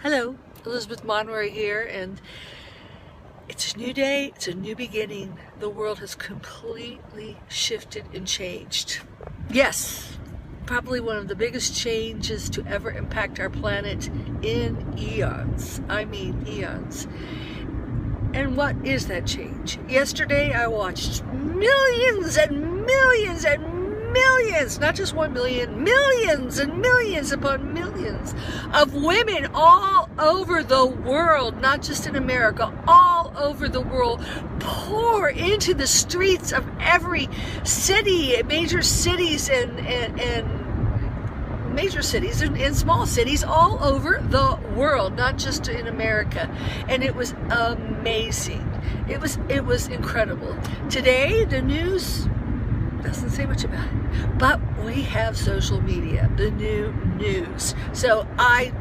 Hello, Elizabeth Monroy here, and it's a new day, it's a new beginning. The world has completely shifted and changed. Yes, probably one of the biggest changes to ever impact our planet in eons. I mean eons. And what is that change? Yesterday I watched millions and millions and millions, not just 1 million, millions and millions upon millions of women all over the world, not just in America, all over the world, pour into the streets of every city, major cities and major cities and small cities all over the world, not just in America. And it was amazing. It was incredible. Today, the news doesn't say much about it, but we have social media, the new news. So I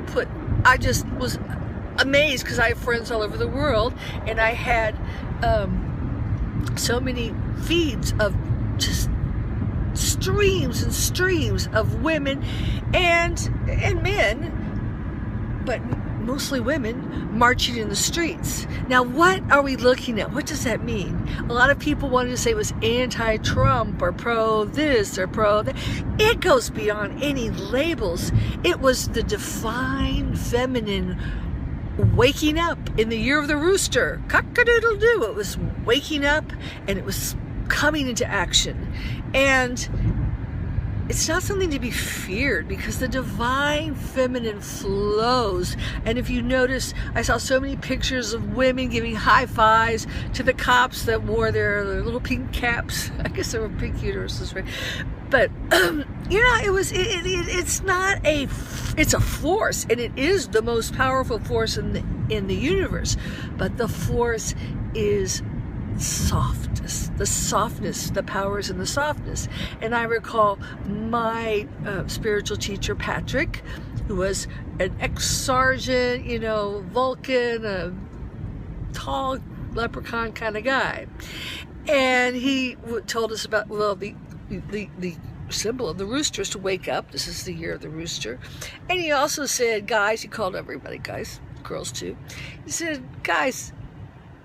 just was amazed because I have friends all over the world, and I had so many feeds of just streams and streams of women and men, but mostly women, marching in the streets. Now, what are we looking at? What does that mean? A lot of people wanted to say it was anti-Trump or pro-this or pro-that. It goes beyond any labels. It was the divine feminine waking up in the year of the rooster. Cock-a-doodle-doo. It was waking up, and it was coming into action. And it's not something to be feared because the divine feminine flows. And if you notice, I saw so many pictures of women giving high fives to the cops that wore their little pink caps. I guess they were pink uteruses, right? But it's a force, and it is the most powerful force in the universe. But the force is the softness, the power is in the softness. And I recall my spiritual teacher, Patrick, who was an ex-sergeant, Vulcan, a tall leprechaun kind of guy. And he told us about, the symbol of the rooster is to wake up. This is the year of the rooster. And he also said, guys, he called everybody guys, girls too. He said, guys,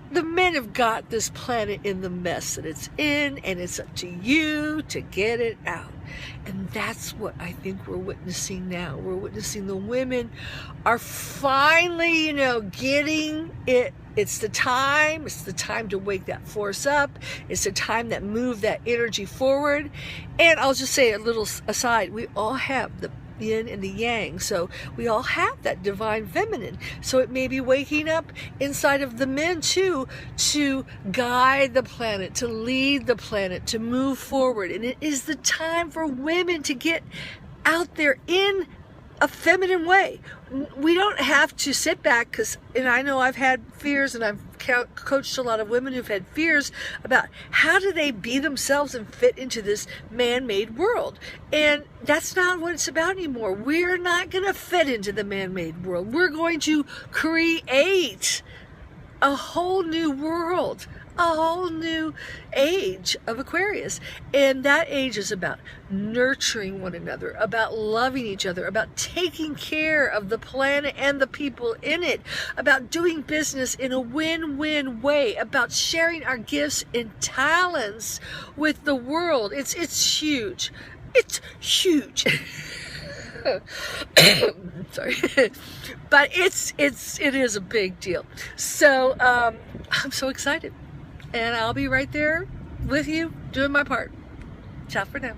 the men have got this planet in the mess that it's in, and it's up to you to get it out. And that's what I think we're witnessing now. We're witnessing the women are finally, getting it. It's the time to wake that force up. It's the time that move that energy forward. And I'll just say a little aside, we all have the yin and the yang, so we all have that divine feminine. So it may be waking up inside of the men too, to guide the planet, to lead the planet, to move forward. And it is the time for women to get out there in a feminine way. We don't have to sit back, and I know I've had fears, and I've coached a lot of women who've had fears about how do they be themselves and fit into this man-made world. And that's not what it's about anymore. We're not going to fit into the man-made world. We're going to create a whole new world, a whole new age of Aquarius. And that age is about nurturing one another, about loving each other, about taking care of the planet and the people in it, about doing business in a win-win way, about sharing our gifts and talents with the world. It's huge. It's huge. Sorry. But it is a big deal. So I'm so excited. And I'll be right there with you doing my part. Ciao for now.